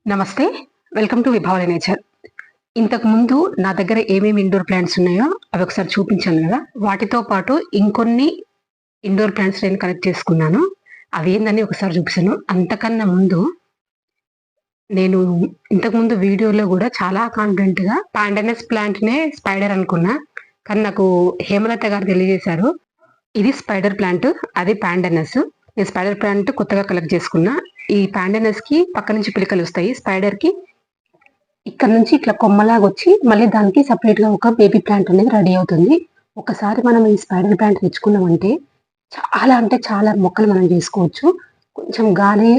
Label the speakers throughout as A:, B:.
A: నమస్తే. Welcome to Vibhavari nature. ఇంతకు ముందు నా దగ్గర ఏమేమి ఇండోర్ ప్లాంట్స్ ఉన్నాయో అవి ఒకసారి చూపించాను కదా! వాటితో పాటు ఇంకొన్ని ఇండోర్ ప్లాంట్స్ నేను కలెక్ట్ చేసుకున్నాను. అవేందని ఒకసారి చూపిస్తాను. అంతకన్నా ముందు నేను ఇంతకుముందు వీడియోలో గూడా చాలా కాన్ఫిడెంట్‌గా పాండనస్ ప్లాంట్‌నే స్పైడర్ అనుకున్నా. కానీ నాకు హేమలత గారు తెలియజేశారు. ఇది స్పైడర్ ప్లాంట్, అది పాండనస్. నేను స్పైడర్ ప్లాంట్ కొత్తగా కలెక్ట్ చేసుకున్నా. ఈ పాండనస్‌కి పక్క నుంచి పిలకలొస్తాయి. స్పైడర్‌కి ఇక్కడ నుంచి ఇట్లా కొమ్మలాగొచ్చి మళ్ళీ దానికి సెపరేట్‌గా ఒక బేబీ ప్లాంట్ అనేది రెడీ అవుతుంది. ఒకసారి మనం ఈ స్పైడర్ ప్లాంట్ తెచ్చుకున్నామంటే చాలా అంటే చాలా మొక్కలు మనం చేసుకోవచ్చు. కొంచెం గాలి,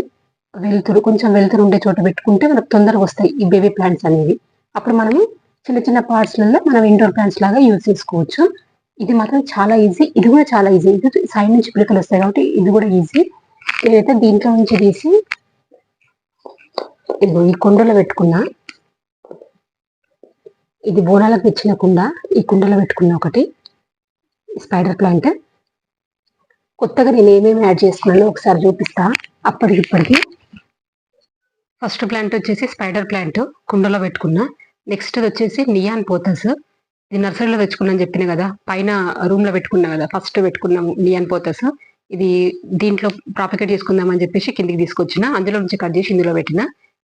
A: కొంచెం వెలుతురు ఉండే చోట పెట్టుకుంటే మనకు తొందరగా వస్తాయి ఈ బేబీ ప్లాంట్స్ అనేవి. అప్పుడు మనము చిన్న చిన్న పార్ట్స్‌లలో మనం ఇండోర్ ప్లాంట్స్ లాగా యూజ్ చేసుకోవచ్చు. ఇది మాత్రం చాలా ఈజీ. ఇది కూడా చాలా ఈజీ. ఇది సైడ్ నుంచి పిలకలొస్తాయి కాబట్టి ఇది కూడా ఈజీ. నేనైతే దీంట్లో నుంచి తీసి ఇదిగో ఈ కుండలో పెట్టుకున్నా. ఇది బోనాలకు తెచ్చిన కుండ. ఈ కుండలో పెట్టుకున్న ఒకటి స్పైడర్ ప్లాంట్. కొత్తగా నేను ఏమేమి యాడ్ చేసుకున్నానో ఒకసారి చూపిస్తా అప్పటికి ఇప్పటికి. ఫస్ట్ ప్లాంట్ వచ్చేసి స్పైడర్ ప్లాంట్ కుండలో పెట్టుకున్నా. నెక్స్ట్ వచ్చేసి నియాన్ పోతస్. ఇది నర్సరీలో తెచ్చుకున్నాను చెప్పిన కదా, పైన రూమ్ లో పెట్టుకున్నా కదా, ఫస్ట్ పెట్టుకున్నాము నియాన్ పోతస్. ఇది దీంట్లో ప్రాపగేట్ చేసుకుందామని చెప్పేసి కిందికి తీసుకొచ్చిన, అందులో నుంచి కట్ చేసి ఇందులో పెట్టిన.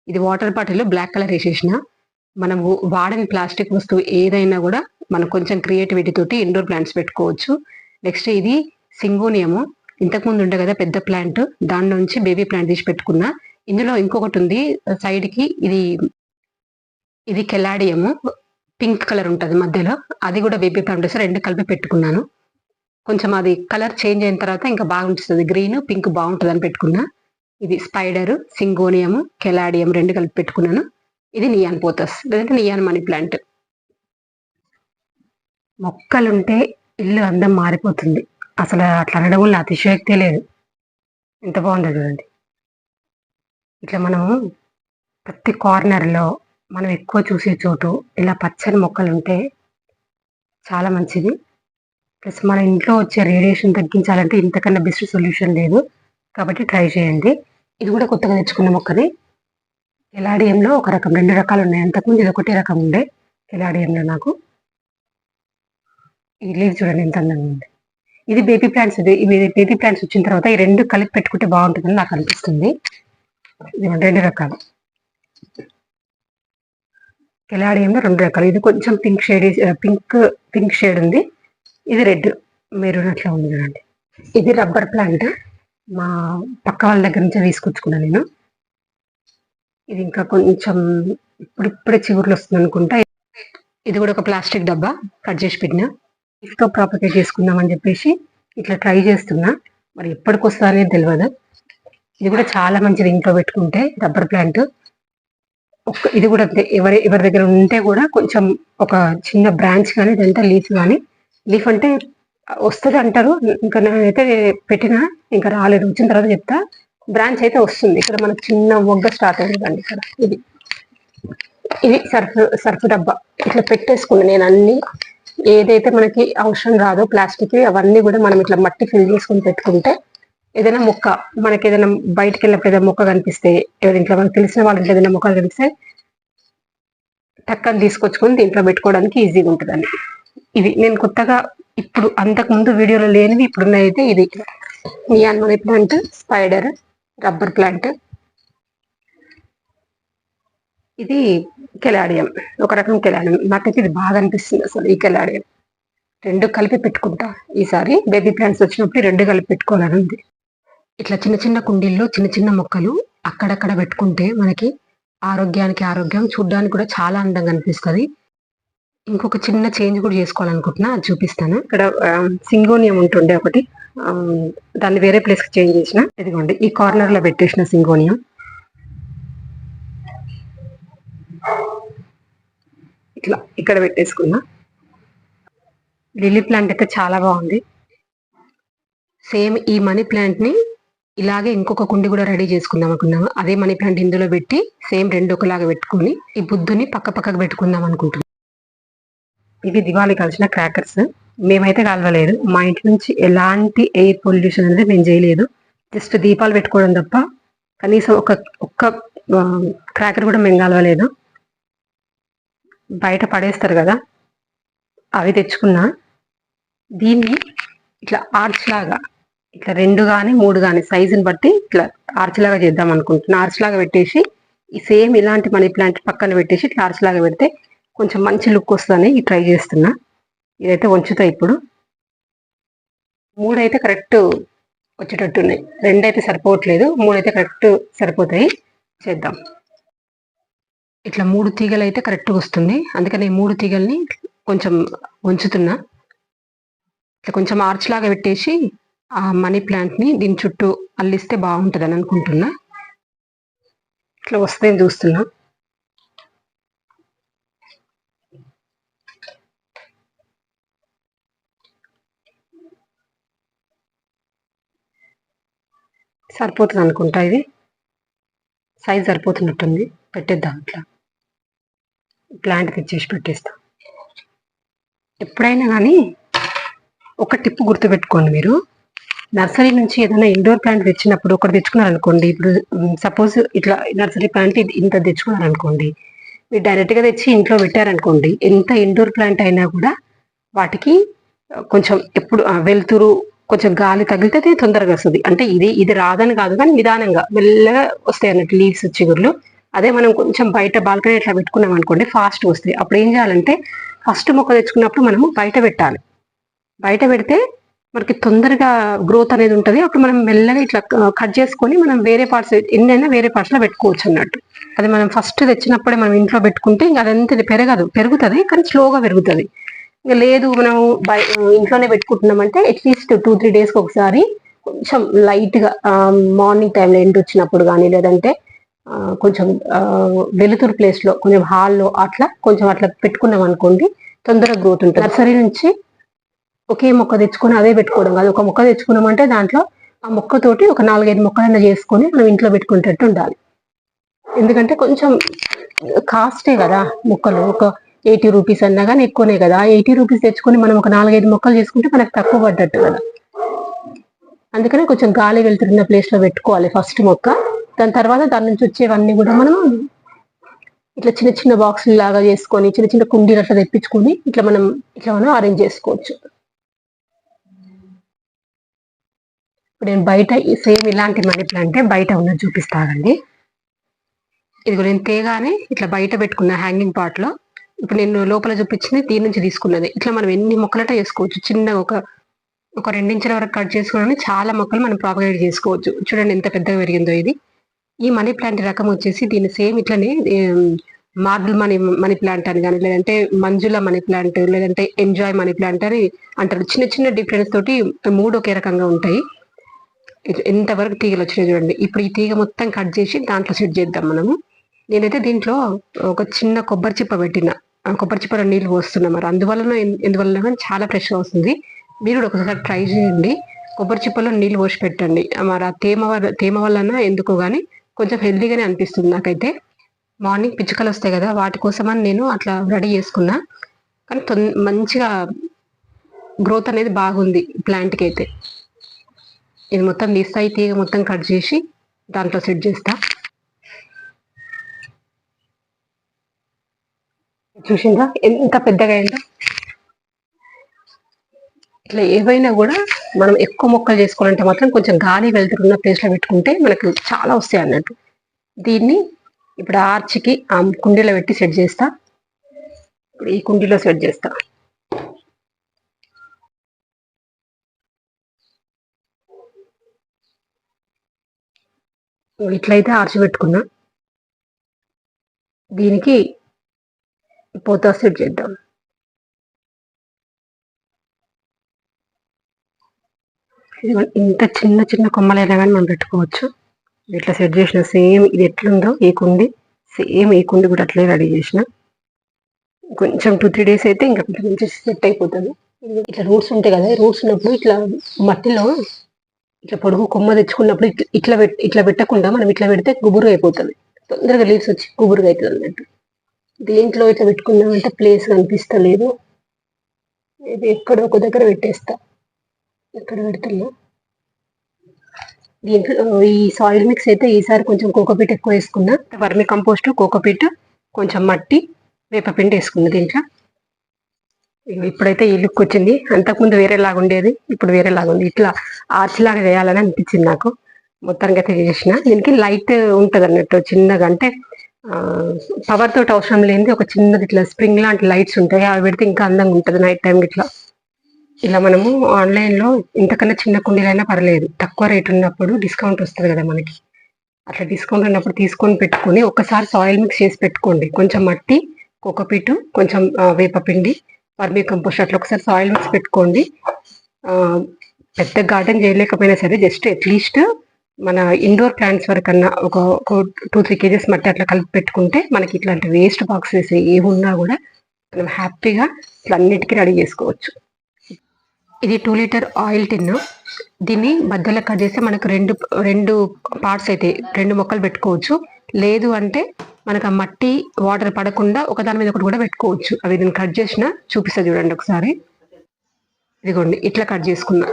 A: ఇది వాటర్ బాటిల్ బ్లాక్ కలర్ వేసేసిన. మనము వాడని ప్లాస్టిక్ వస్తువు ఏదైనా కూడా మనం కొంచెం క్రియేటివిటీ తోటి ఇండోర్ ప్లాంట్స్ పెట్టుకోవచ్చు. నెక్స్ట్ ఇది సింగోనియము. ఇంతకుముందు ఉండే కదా పెద్ద ప్లాంట్, దాని నుంచి బేబీ ప్లాంట్ తీసి పెట్టుకున్నా. ఇందులో ఇంకొకటి ఉంది సైడ్ కి, ఇది కెలాడియము, పింక్ కలర్ ఉంటుంది మధ్యలో, అది కూడా బేబీ ప్లాంట్ వస్తే రెండు కలిపి పెట్టుకున్నాను. కొంచెం అది కలర్ చేంజ్ అయిన తర్వాత ఇంకా బాగుంటుంది, గ్రీన్ పింక్ బాగుంటుంది అని పెట్టుకున్నా. ఇది స్పైడర్, సింగోనియం, కెలాడియం రెండు కలిపి పెట్టుకున్నాను. ఇది నియాన్ పోతస్ లేదంటే నియాన్ మనీ ప్లాంట్. మొక్కలుంటే ఇల్లు అందం మారిపోతుంది. అసలు అట్లా అనడం వల్ల అతిశయోక్తే లేదు. ఎంత బాగుంది చూడండి. ఇట్లా మనము ప్రతి కార్నర్లో మనం ఎక్కువ చూసే చోటు ఇలా పచ్చని మొక్కలు ఉంటే చాలా మంచిది. ప్లస్ మన ఇంట్లో వచ్చే రేడియేషన్ తగ్గించాలంటే ఇంతకన్నా బెస్ట్ సొల్యూషన్ లేదు. కాబట్టి ట్రై చేయండి. ఇది కూడా కొత్తగా తెచ్చుకున్న మొక్కది. కెలాడియంలో ఒక రకం, రెండు రకాలు ఉన్నాయి. అంతకుముందు ఇది ఒకటే రకం ఉండే కెలాడియంలో నాకు. ఈ లీవ్ చూడండి ఎంత అందంగా ఉంది. ఇది బేబీ ప్లాంట్స్. ఇవి బేబీ ప్లాంట్స్ వచ్చిన తర్వాత ఈ రెండు కలిపి పెట్టుకుంటే బాగుంటుందని నాకు అనిపిస్తుంది. ఇది రెండు రకాలు. కెలాడియంలో రెండు రకాలు. ఇది కొంచెం పింక్ షేడ్ ఉంది. ఇది రెడ్ మెరూన్ అట్లా ఉంది చూడండి. ఇది రబ్బర్ ప్లాంట్, మా పక్క వాళ్ళ దగ్గర నుంచి తీసుకొచ్చుకున్నాను నేను. ఇది ఇంకా కొంచెం ఇప్పుడిప్పుడే చిగుర్లు వస్తుంది అనుకుంటా. ఇది కూడా ఒక ప్లాస్టిక్ డబ్బా కట్ చేసి పెట్టిన. లీఫ్తో ప్రాపగేట్ చేసుకుందామని చెప్పేసి ఇట్లా ట్రై చేస్తున్నా. మరి ఎప్పటికి వస్తుందో అనేది తెలియదు. ఇది కూడా చాలా మంచిది ఇంట్లో పెట్టుకుంటే, రబ్బర్ ప్లాంట్. ఇది కూడా ఎవరి దగ్గర ఉంటే కూడా కొంచెం ఒక చిన్న బ్రాంచ్ కానీ లేదంటే లీఫ్ కానీ, లీఫ్ అంటే వస్తుంది అంటారు, ఇంకా నేనైతే పెట్టినా ఇంకా రాలేదు, వచ్చిన తర్వాత చెప్తా. బ్రాంచ్ అయితే వస్తుంది. ఇక్కడ మనకు చిన్న మొగ్గ స్టార్ట్ అయిందండి. ఇక్కడ ఇది సర్ఫ్ డబ్బా ఇట్లా పెట్టేసుకున్నా నేను అన్ని. ఏదైతే మనకి అవసరం రాదో ప్లాస్టిక్ అవన్నీ కూడా మనం ఇట్లా మట్టి ఫిల్ చేసుకుని పెట్టుకుంటే, ఏదైనా మొక్క మనకి ఏదైనా బయటకు వెళ్ళినప్పుడు ఏదైనా మొక్క కనిపిస్తే, ఇంట్లో మనకు తెలిసిన వాళ్ళ ఇంట్లో ఏదైనా మొక్కలు కనిపిస్తే టక్కని తీసుకొచ్చుకొని దీంట్లో పెట్టుకోవడానికి ఈజీగా ఉంటుందండి. ఇవి నేను కొత్తగా ఇప్పుడు అంతకు ముందు వీడియోలో లేనివి ఇప్పుడున్నైతే ఇది neon money plant, spider, rubber plant, ఇది కెలాడియం, ఒక రకం కెలాడియం. నాకైతే ఇది బాగా అనిపిస్తుంది అసలు ఈ కెలాడియం. రెండు కలిపి పెట్టుకుంటా ఈసారి. బేబీ ప్లాంట్స్ వచ్చినప్పుడు రెండు కలిపి పెట్టుకోవాలని ఉంది. ఇట్లా చిన్న చిన్న కుండీల్లో చిన్న చిన్న మొక్కలు అక్కడక్కడ పెట్టుకుంటే మనకి ఆరోగ్యానికి ఆరోగ్యం, చూడ్డానికి కూడా చాలా అందంగా అనిపిస్తుంది. ఇంకొక చిన్న చేంజ్ కూడా చేసుకోవాలనుకుంటున్నా, అది చూపిస్తాను. ఇక్కడ సింగోనియం ఉంటుండే ఒకటి, దాన్ని వేరే ప్లేస్కి చేంజ్ చేసిన. ఇదిగోండి ఈ కార్నర్ లో పెట్టేసిన సింగోనియం. ఇట్లా ఇక్కడ పెట్టేసుకున్నా. లిల్లీ ప్లాంట్ అయితే చాలా బాగుంది. సేమ్ ఈ మనీ ప్లాంట్ ని ఇలాగే ఇంకొక కుండి కూడా రెడీ చేసుకుందాం అనుకున్నాము. అదే మనీ ప్లాంట్ ఇందులో పెట్టి సేమ్ రెండు ఒకలాగా పెట్టుకుని ఈ బుద్ధుని పక్క పక్కకు పెట్టుకుందాం అనుకుంటున్నాం. ఇవి దివాళీ కాల్చిన క్రాకర్స్. మేమైతే కాల్వలేదు. మా ఇంటి నుంచి ఎలాంటి ఎయిర్ పొల్యూషన్ అనేది మేము చేయలేదు. జస్ట్ దీపాలు పెట్టుకోవడం తప్ప కనీసం ఒక్క క్రాకర్ కూడా మింగాలవలేదు. బయట పడేస్తారు కదా, అవి తెచ్చుకున్నా. దీన్ని ఇట్లా ఆర్చ్ లాగా, ఇట్లా 2 కానీ 3 కానీ సైజుని బట్టి ఇట్లా ఆర్చ్ లాగా చేద్దాం అనుకుంటున్నా. ఆర్చ్ లాగా పెట్టేసి ఈ సేమ్ ఇలాంటి మనీ ప్లాంట్ పక్కన పెట్టేసి ఇట్లా ఆర్చ్ లాగా పెడితే కొంచెం మంచి లుక్ వస్తుందని ట్రై చేస్తున్నా. ఇదైతే ఉంచుతా. ఇప్పుడు 3 అయితే కరెక్ట్ వచ్చేటట్టున్నాయి. 2 అయితే సరిపోవట్లేదు, 3 అయితే కరెక్ట్ సరిపోతాయి. చేద్దాం. ఇట్లా 3 తీగలు అయితే కరెక్ట్గా వస్తుంది. అందుకని 3 తీగల్ని కొంచెం ఉంచుతున్నా. ఇట్లా కొంచెం ఆర్చ్ లాగా పెట్టేసి ఆ మనీ ప్లాంట్ ని దీని చుట్టూ అల్లిస్తే బాగుంటుందని అనుకుంటున్నా. ఇట్లా వస్తే చూస్తున్నా. సరిపోతుంది అనుకుంటా. ఇది సైజ్ సరిపోతున్నట్టుంది. పెట్టేద్దాం. ఇట్లా ప్లాంట్ తెచ్చేసి పెట్టేస్తాం. ఎప్పుడైనా కానీ ఒక టిప్ గుర్తుపెట్టుకోండి. మీరు నర్సరీ నుంచి ఏదైనా ఇండోర్ ప్లాంట్ తెచ్చినప్పుడు ఒకటి తెచ్చుకున్నారనుకోండి. ఇప్పుడు సపోజ్ ఇట్లా నర్సరీ ప్లాంట్ ఇంత తెచ్చుకున్నారనుకోండి, మీరు డైరెక్ట్గా తెచ్చి ఇంట్లో పెట్టారనుకోండి, ఎంత ఇండోర్ ప్లాంట్ అయినా కూడా వాటికి కొంచెం ఎప్పుడు వెలుతురు, కొంచెం గాలి తగిలితే తొందరగా వస్తుంది. అంటే ఇది రాదని కాదు, కానీ నిదానంగా మెల్లగా వస్తాయి అన్నట్టు లీవ్స్, చిగుర్లు. అదే మనం కొంచెం బయట బాల్కనీ ఇట్లా పెట్టుకున్నాం అనుకోండి, ఫాస్ట్ వస్తాయి. అప్పుడు ఏం చేయాలంటే ఫస్ట్ మొక్క తెచ్చుకున్నప్పుడు మనము బయట పెట్టాలి. బయట పెడితే మనకి తొందరగా గ్రోత్ అనేది ఉంటుంది. అప్పుడు మనం మెల్లగా ఇట్లా కట్ చేసుకొని మనం వేరే పార్ట్స్, ఎన్నైనా వేరే పార్ట్స్ లో పెట్టుకోవచ్చు అన్నట్టు. అది మనం ఫస్ట్ తెచ్చినప్పుడే మనం ఇంట్లో పెట్టుకుంటే ఇంకా అదంతా పెరుగుతుంది, కానీ స్లోగా పెరుగుతుంది. ఇంకా లేదు మనం ఇంట్లోనే పెట్టుకుంటున్నామంటే అట్లీస్ట్ 2-3 డేస్కి ఒకసారి కొంచెం లైట్గా మార్నింగ్ టైంలో ఎండ్ వచ్చినప్పుడు కానీ, లేదంటే కొంచెం వెలుతురు ప్లేస్లో, కొంచెం హాల్లో అట్లా కొంచెం అట్లా పెట్టుకున్నాం అనుకోండి, తొందరగా గ్రోత్ ఉంటుంది. నర్సరీ నుంచి ఒకే మొక్క తెచ్చుకొని అదే పెట్టుకోవడం కాదు. ఒక మొక్క తెచ్చుకున్నామంటే దాంట్లో ఆ మొక్కతోటి ఒక 4-5 మొక్కలైనా చేసుకొని మనం ఇంట్లో పెట్టుకునేటట్టు ఉండాలి. ఎందుకంటే కొంచెం కాస్టే కదా మొక్కలు. ఒక 80 రూపీస్ అన్నా కానీ ఎక్కువనే కదా. 80 రూపీస్ తెచ్చుకొని మనం ఒక 4-5 మొక్కలు చేసుకుంటే మనకు తక్కువ పడ్డట్టు కదా. అందుకనే కొంచెం గాలి వెళ్తున్న ప్లేస్ లో పెట్టుకోవాలి ఫస్ట్ మొక్క. దాని తర్వాత దాని నుంచి వచ్చేవన్నీ కూడా మనం ఇట్లా చిన్న చిన్న బాక్సులు లాగా చేసుకొని, చిన్న చిన్న కుండీలు అట్లా తెప్పించుకొని ఇట్లా మనం అరేంజ్ చేసుకోవచ్చు. ఇప్పుడు నేను బయట సేమ్ ఇలాంటి మనీ ప్లాంట్ బయట ఉన్నది చూపిస్తానండి. ఇది నేను తేగానే ఇట్లా బయట పెట్టుకున్న హ్యాంగింగ్ పార్ట్ లో. ఇప్పుడు నేను లోపల చూపించింది దీని నుంచి తీసుకున్నది. ఇట్లా మనం ఎన్ని మొక్కలట చేసుకోవచ్చు. చిన్న ఒక 2 ఇంచుల వరకు కట్ చేసుకుని చాలా మొక్కలు మనం ప్రాపగేట్ చేసుకోవచ్చు. చూడండి ఎంత పెద్దగా పెరిగిందో ఇది. ఈ మనీ ప్లాంట్ రకం వచ్చేసి దీన్ని సేమ్ ఇట్లనే మార్బుల్ మనీ ప్లాంట్ అని కానీ, లేదంటే మంజుల మనీ ప్లాంట్, లేదంటే ఎంజాయ్ మనీ ప్లాంట్ అని అంటారు. చిన్న చిన్న డిఫరెన్స్ తోటి 3 ఒకే రకంగా ఉంటాయి. ఎంతవరకు తీగలు వచ్చినాయి చూడండి. ఇప్పుడు ఈ తీగ మొత్తం కట్ చేసి దాంట్లో సెట్ చేద్దాం మనము. నేనైతే దీంట్లో ఒక చిన్న కొబ్బరి చిప్ప పెట్టిన, కొబ్బరి చిప్పలో నీళ్ళు పోస్తున్నా. మరి ఎందువల్ల కానీ చాలా ఫ్రెష్గా వస్తుంది. మీరు కూడా ఒకసారి ట్రై చేయండి. కొబ్బరి చిప్పలో నీళ్ళు పోసి పెట్టండి. మరి ఆ తేమ వలన ఎందుకో కానీ కొంచెం హెల్దీగానే అనిపిస్తుంది నాకైతే. మార్నింగ్ పిచ్చుకలు వస్తాయి కదా, వాటి కోసమని నేను అట్లా రెడీ చేసుకున్నా. కానీ మంచిగా గ్రోత్ అనేది బాగుంది ప్లాంట్కి అయితే. ఇది మొత్తం తీస్తాయి, తీగ మొత్తం కట్ చేసి దాంట్లో సెట్ చేస్తా. చూసిందా ఎంత పెద్దగా అయిందో. ఇట్లా ఏవైనా కూడా మనం ఎక్కువ మొక్కలు చేసుకోవాలంటే మాత్రం కొంచెం గాలి వెళ్తున్న ప్లేస్ లో పెట్టుకుంటే మనకు చాలా వస్తాయి అన్నట్టు. దీన్ని ఇప్పుడు ఆర్చికి ఆ కుండీలో పెట్టి సెట్ చేస్తా. ఇప్పుడు ఈ కుండీలో సెట్ చేస్తా. ఇట్లయితే ఆర్చి పెట్టుకున్నా. దీనికి పోతా సెట్ చేద్దాం. ఇంత చిన్న చిన్న కొమ్మలైనా కానీ మనం పెట్టుకోవచ్చు. ఇట్లా సెట్ చేసిన సేమ్ ఇది ఎట్లుందో ఈ కుండి, సేమ్ ఈ కుండి కూడా అట్లే రెడీ చేసిన. కొంచెం 2-3 డేస్ అయితే ఇంకా మంచి సెట్ అయిపోతుంది. ఇట్లా రూట్స్ ఉంటాయి కదా, రూట్స్ ఉన్నప్పుడు ఇట్లా మట్టిలో ఇట్లా పొడుగు కొమ్మ తెచ్చుకున్నప్పుడు ఇట్లా పెట్టకుండా మనం ఇట్లా పెడితే గుబురుగా అయిపోతుంది. తొందరగా లీవ్స్ వచ్చి గుబురుగా అవుతుంది అన్నట్టు. దీంట్లో ఇట్లా పెట్టుకున్నామంటే ప్లేస్ కనిపిస్తలేదు. ఇది ఎక్కడో ఒక దగ్గర పెట్టేస్తా. ఎక్కడ పెడుతున్నా దీంట్లో ఈ సాయిల్ మిక్స్ అయితే ఈసారి కొంచెం కోకోపీట్ ఎక్కువ వేసుకున్నా. వర్మి కంపోస్ట్, కోకోపీట్, కొంచెం మట్టి, వేపపిండి వేసుకున్నా దీంట్లో. ఇప్పుడైతే ఈ లుక్ వచ్చింది. అంతకుముందు వేరేలాగా ఉండేది, ఇప్పుడు వేరేలాగా ఉంది. ఇట్లా ఆర్చ్ లాగా వేయాలని అనిపించింది నాకు. మొత్తానికి అయితే చేసిన. దీనికి లైట్ ఉంటుంది అన్నట్టు చిన్నగా, అంటే పవర్ తోటి అవసరం లేనిది ఒక చిన్నది ఇట్లా స్ప్రింగ్ లాంటి లైట్స్ ఉంటాయి, అవి పెడితే ఇంకా అందంగా ఉంటుంది నైట్ టైం ఇట్లా. ఇలా మనము ఆన్లైన్లో ఇంతకన్నా చిన్న కుండీలైనా పర్లేదు, తక్కువ రేట్ ఉన్నప్పుడు డిస్కౌంట్ వస్తుంది కదా మనకి, అట్లా డిస్కౌంట్ ఉన్నప్పుడు తీసుకొని పెట్టుకొని ఒకసారి సాయిల్ మిక్స్ చేసి పెట్టుకోండి. కొంచెం మట్టి, కోకోపీటు, కొంచెం వేపపిండి, వర్మీ కంపోస్ట్, అట్లా ఒకసారి సాయిల్ మిక్స్ పెట్టుకోండి. పెద్ద గార్డెన్ చేయలేకపోయినా సరే జస్ట్ అట్లీస్ట్ మన ఇండోర్ ప్లాంట్స్ వరకన్నా ఒక 2-3 kgs మట్టి అట్లా కలిపి పెట్టుకుంటే మనకి ఇట్లాంటి వేస్ట్ బాక్సెస్ ఏమున్నా కూడా మనం హ్యాపీగా ఇట్లా అన్నిటికీ రెడీ చేసుకోవచ్చు. ఇది 2 లీటర్ ఆయిల్ టిన్. దీన్ని మధ్యలో కట్ చేస్తే మనకు రెండు పార్ట్స్ అయితే 2 మొక్కలు పెట్టుకోవచ్చు. లేదు అంటే మనకు ఆ మట్టి వాటర్ పడకుండా ఒకదాని మీద ఒకటి కూడా పెట్టుకోవచ్చు. అవి నేను కట్ చేసిన చూపిస్తా చూడండి ఒకసారి. ఇదిగోండి ఇట్లా కట్ చేసుకున్నా.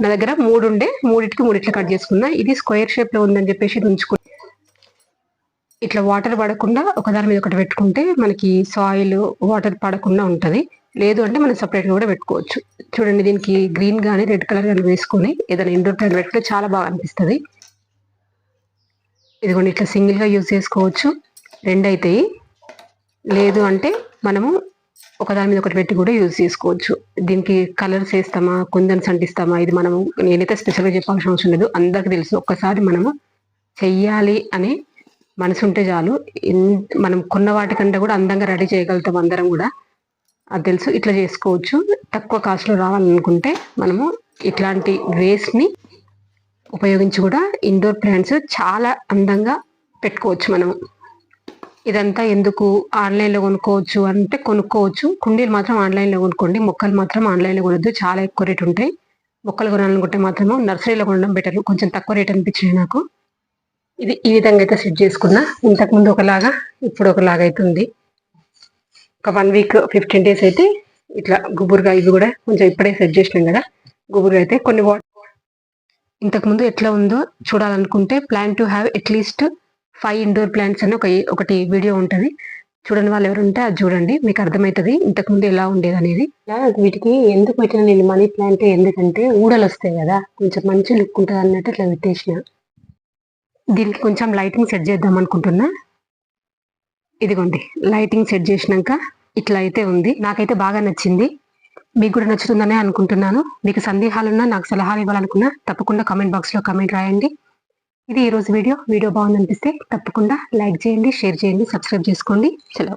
A: నా దగ్గర 3 ఉండే, 3 ఇట్లా కట్ చేసుకున్నా. ఇది స్క్వేర్ షేప్ లో ఉందని చెప్పేసి ఇది ఉంచుకున్నా. ఇట్లా వాటర్ పడకుండా ఒకదాని మీద ఒకటి పెట్టుకుంటే మనకి సాయిల్ వాటర్ పడకుండా ఉంటది. లేదు అంటే మనం సపరేట్ గా కూడా పెట్టుకోవచ్చు. చూడండి దీనికి గ్రీన్ గానీ రెడ్ కలర్ గానీ వేసుకొని ఏదైనా ఇండోర్ ప్లాంట్ పెట్టుకుంటే చాలా బాగా అనిపిస్తుంది. ఇదిగోండి ఇట్లా సింగిల్ గా యూజ్ చేసుకోవచ్చు, 2 అవుతాయి. లేదు అంటే మనము ఒకదాని మీద ఒకటి పెట్టి కూడా యూజ్ చేసుకోవచ్చు. దీనికి కలర్స్ వేస్తామా, కుందన్స్ అంటిస్తామా, ఇది మనము నేనైతే స్పెషల్గా చెప్పాల్సిన అవసరం లేదు, అందరికి తెలుసు. ఒక్కసారి మనము చెయ్యాలి అని మనసు ఉంటే చాలు, మనం కొన్న వాటికంటే కూడా అందంగా రెడీ చేయగలుగుతాం అందరం కూడా, అది తెలుసు. ఇట్లా చేసుకోవచ్చు. తక్కువ కాస్ట్లో రావాలనుకుంటే మనము ఇట్లాంటి వేస్ట్ని ఉపయోగించి కూడా ఇండోర్ ప్లాంట్స్ చాలా అందంగా పెట్టుకోవచ్చు మనము. ఇదంతా ఎందుకు ఆన్లైన్లో కొనుక్కోవచ్చు అంటే కొనుక్కోవచ్చు, కుండీలు మాత్రం ఆన్లైన్లో కొనుక్కోండి, మొక్కలు మాత్రం ఆన్లైన్లో కొనద్దు, చాలా ఎక్కువ రేట్ ఉంటాయి. మొక్కలు కొనాలనుకుంటే మాత్రము నర్సరీలో కొనడం బెటర్, కొంచెం తక్కువ రేట్ అనిపించింది నాకు. ఇది ఈ విధంగా అయితే సెట్ చేసుకున్నా. ఇంతకుముందు ఒకలాగా ఇప్పుడు ఒకలాగా అవుతుంది. ఒక 1 వీక్ 15 days అయితే ఇట్లా గుబురుగా, ఇవి కూడా కొంచెం ఇప్పుడే సెట్ చేసినాం కదా గుబురుగా అయితే. కొన్ని ఇంతకుముందు ఎట్లా ఉందో చూడాలనుకుంటే plan to have at least 5 indoor plants అని ఒకటి వీడియో ఉంటుంది, చూడని వాళ్ళు ఎవరుంటే అది చూడండి, మీకు అర్థమవుతుంది ఇంతకుముందు ఎలా ఉండేది అనేది. వీటికి ఎందుకు పెట్టిన నేను మనీ ప్లాంట్, ఎందుకంటే ఊడలు వస్తాయి కదా, కొంచెం మంచి లుక్ ఉంటుంది అన్నట్టు ఇట్లా పెట్టేసిన. దీనికి కొంచెం లైటింగ్ సెట్ చేద్దాం అనుకుంటున్నా. ఇదిగోండి లైటింగ్ సెట్ చేసినాక ఇట్లా అయితే ఉంది. నాకైతే బాగా నచ్చింది, మీకు కూడా నచ్చుతుందనే అనుకుంటున్నాను. మీకు సందేహాలున్నా, నాకు సలహాలు ఇవ్వాలనుకున్నా తప్పకుండా కామెంట్ బాక్స్లో కామెంట్ రాయండి. ఇది ఈరోజు వీడియో బాగుందనిపిస్తే తప్పకుండా లైక్ చేయండి, షేర్ చేయండి, సబ్స్క్రైబ్ చేసుకోండి. చలో.